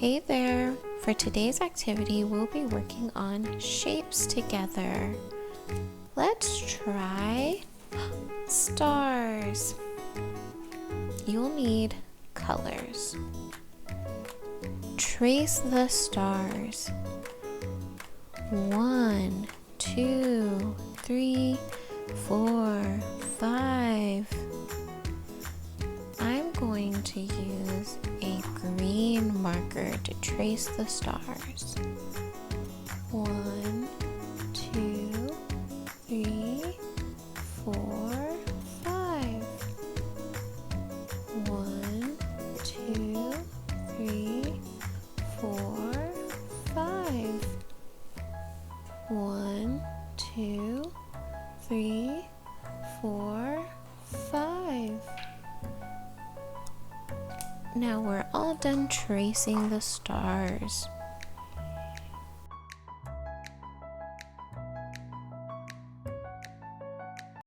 Hey there! For today's activity, we'll be working on shapes together. Let's try stars. You'll need colors. Trace the stars. 1, 2, 3, 4, 5. I'm going to use a green marker to trace the stars. 1, 2, 3, 4, 5. 1, 2, 3, 4, 5. 1, 2, 3, 4, 5. Now we're all done tracing the stars.